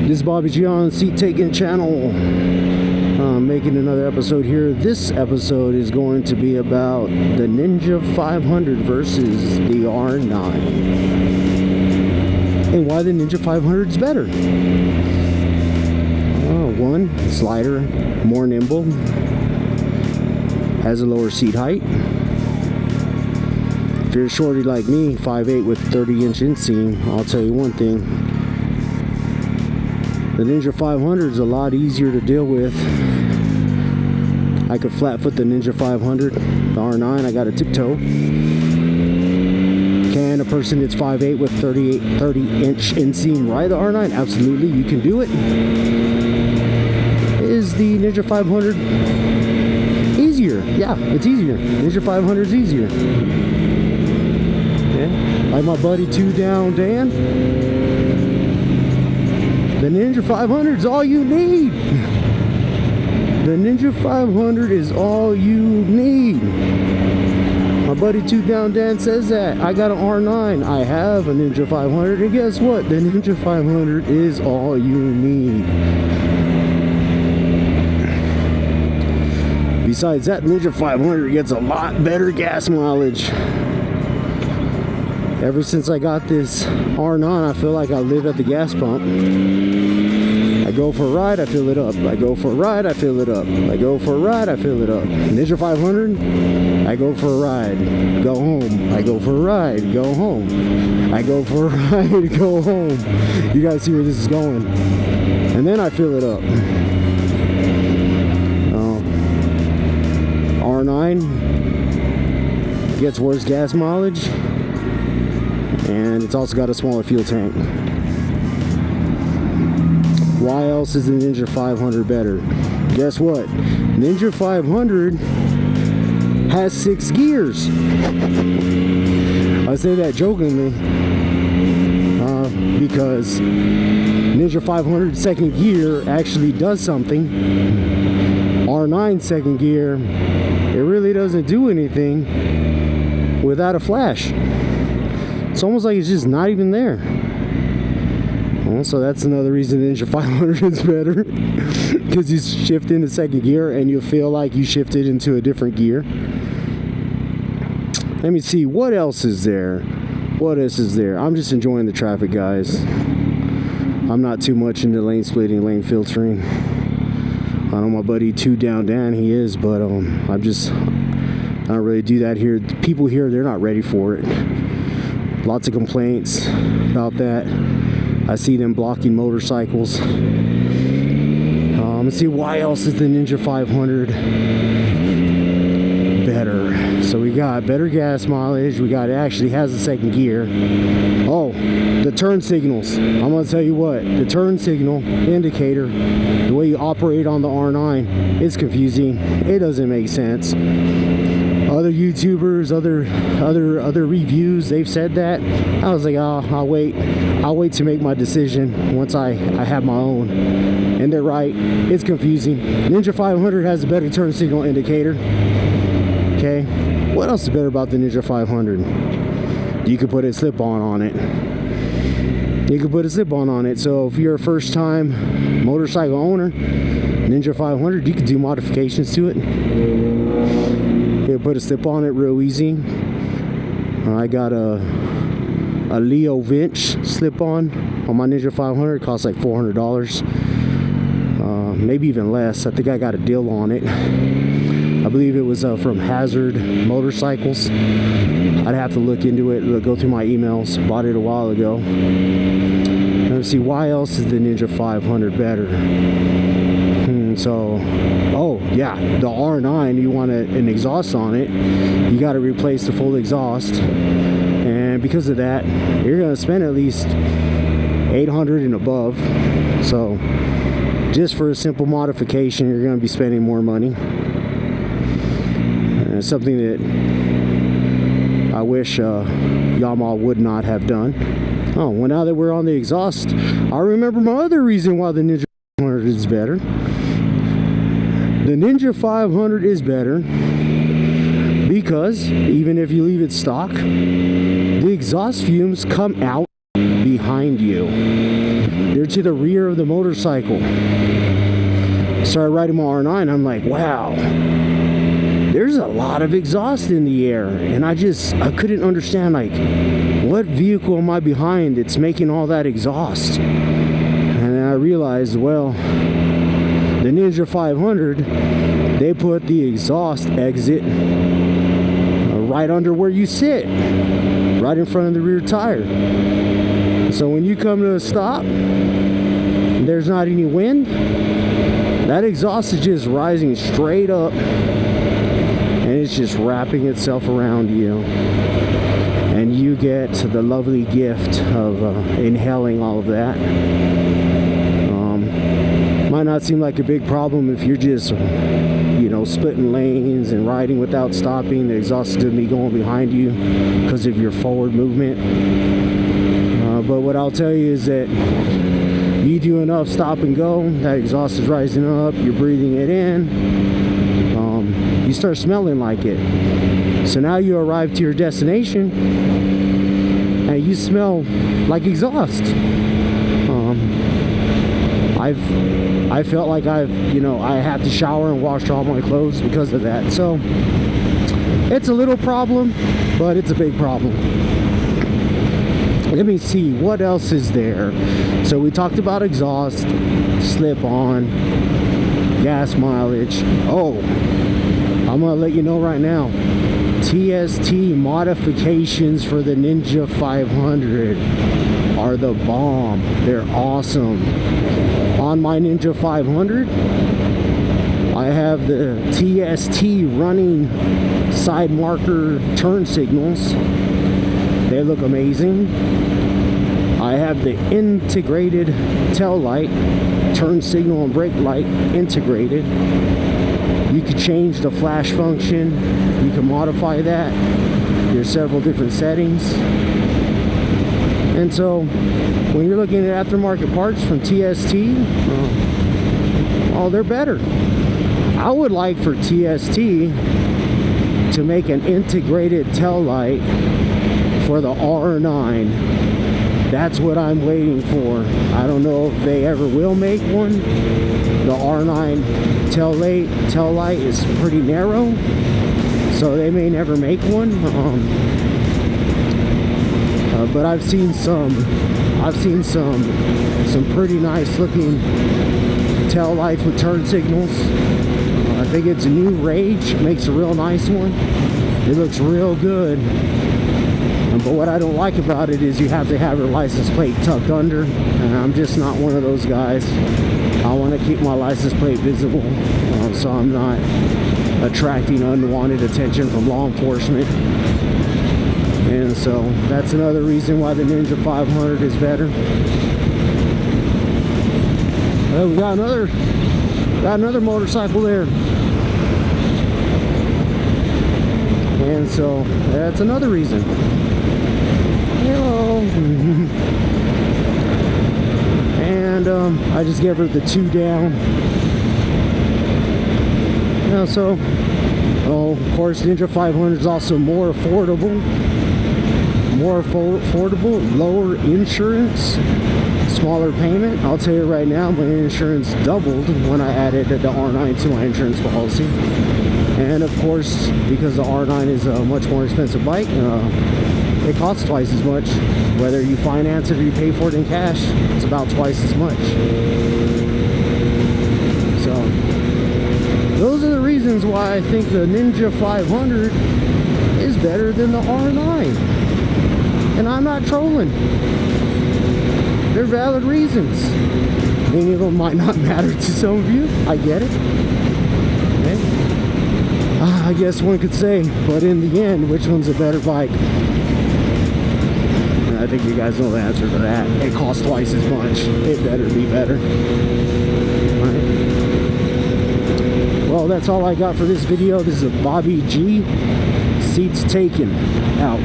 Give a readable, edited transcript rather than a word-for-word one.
This is Bobby G on Seat Taking Channel. Making another episode here. This episode is going to be about the Ninja 500 versus the R9 and why the Ninja 500 is better. One, it's lighter, more nimble, has a lower seat height. If you're a shorty like me, 5'8" with 30-inch inseam, I'll tell you one thing. The Ninja 500 is a lot easier to deal with. I could flat foot the Ninja 500. The R9, I got a tiptoe. Can a person that's 5'8" with 30-inch inseam ride the R9? Absolutely, you can do it. Is the Ninja 500 easier? Yeah, it's easier. Ninja 500 is easier. Yeah. Like my buddy 2 Down Dan. The Ninja 500 is all you need. The Ninja 500 is all you need. My buddy 2 Down Dan says that. I got an R9. I have a Ninja 500. And guess what? The Ninja 500 is all you need. Besides that, Ninja 500 gets a lot better gas mileage. Ever since I got this R9, I feel like I live at the gas pump. I go for a ride, I fill it up. I go for a ride, I fill it up. I go for a ride, I fill it up. Ninja 500, I go for a ride, go home. I go for a ride, go home. I go for a ride, go home. You guys see where this is going. And then I fill it up. R9 gets worse gas mileage, and it's also got a smaller fuel tank. Why else is the Ninja 500 better? Guess what? Ninja 500 has 6 gears. I say that jokingly because Ninja 500 second gear actually does something. R9 second gear, it really doesn't do anything without a flash. It's almost like it's just not even there. Well, so that's another reason the Ninja 500 is better. Because you shift into second gear and you feel like you shifted into a different gear. Let me see, what else is there? What else is there? I'm just enjoying the traffic, guys. I'm not too much into lane splitting, lane filtering. I know my buddy 2 Down Dan, he is, but I don't really do that here. The people here, they're not ready for it. Lots of complaints about that. I see them blocking motorcycles. Let's see, why else is the Ninja 500 better? So we got better gas mileage. We got, it actually has a second gear. Oh, the turn signals. I'm gonna tell you what, the turn signal indicator, the way you operate on the R9, it's confusing. It doesn't make sense. Other YouTubers, other reviews, they've said that. I was like, oh, I'll wait to make my decision once I have my own. And they're right, it's confusing. Ninja 500 has a better turn signal indicator. Okay, what else is better about the Ninja 500? You can put a slip-on on it. You can put a slip-on on it. So if you're a first-time motorcycle owner, Ninja 500, you can do modifications to it. You put a slip on it real easy. I got a Leo Vinch slip on my Ninja 500. It costs like $400, maybe even less. I think I got a deal on it. I believe it was from Hazard Motorcycles. I'd have to look into it, go through my emails. Bought it a while ago. Let's see, why else is the Ninja 500 better? Oh yeah, the R9, you want an exhaust on it, you got to replace the full exhaust, and because of that, you're going to spend at least $800 and above. So just for a simple modification, you're going to be spending more money. And it's something that I wish Yamaha would not have done. Oh, well, now that we're on the exhaust, I remember my other reason why the Ninja 500 is better. The Ninja 500 is better because even if you leave it stock, the exhaust fumes come out behind you. They're to the rear of the motorcycle. Started riding my R9, I'm like, wow, there's a lot of exhaust in the air. And I couldn't understand, like, what vehicle am I behind that's making all that exhaust? And then I realized, well, the Ninja 500, they put the exhaust exit right under where you sit, right in front of the rear tire. So when you come to a stop, there's not any wind, that exhaust is just rising straight up, and it's just wrapping itself around you, and you get the lovely gift of inhaling all of that. Might not seem like a big problem if you're just, you know, splitting lanes and riding without stopping. The exhaust is going to be going behind you because of your forward movement. But what I'll tell you is that you do enough stop and go, that exhaust is rising up, you're breathing it in, you start smelling like it. So now you arrive to your destination and you smell like exhaust. I felt like I had to shower and wash all my clothes because of that. So it's a little problem, but it's a big problem. Let me see, what else is there? So we talked about exhaust, slip on, gas mileage. Oh, I'm gonna let you know right now, TST modifications for the Ninja 500 are the bomb. They're awesome. On my Ninja 500, I have the TST running side marker turn signals. They look amazing. I have the integrated tail light, turn signal and brake light integrated. You can change the flash function. You can modify that. There's several different settings. And so when you're looking at aftermarket parts from TST, oh, they're better. I would like for TST to make an integrated tail light for the R9. That's what I'm waiting for. I don't know if they ever will make one. The R9 tail light is pretty narrow, so they may never make one. But I've seen some pretty nice looking tail lights with turn signals. I think it's a new Rage, makes a real nice one. It looks real good. But what I don't like about it is you have to have your license plate tucked under, and I'm just not one of those guys. I want to keep my license plate visible, so I'm not attracting unwanted attention from law enforcement. And so that's another reason why the Ninja 500 is better. Well, we got another motorcycle there. And so that's another reason. Hello. And I just gave her the 2 down. So, of course, Ninja 500 is also more affordable. Lower insurance, smaller payment. I'll tell you right now, my insurance doubled when I added the R9 to my insurance policy. And of course, because the R9 is a much more expensive bike, it costs twice as much. Whether you finance it or you pay for it in cash, it's about twice as much. So those are the reasons why I think the Ninja 500 is better than the R9. And I'm not trolling. They're valid reasons. Many of them might not matter to some of you. I get it. Okay. I guess one could say, but in the end, which one's a better bike? And I think you guys know the answer to that. It costs twice as much. It better be better. Right. Well, that's all I got for this video. This is a Bobby G. Seats taken. Out.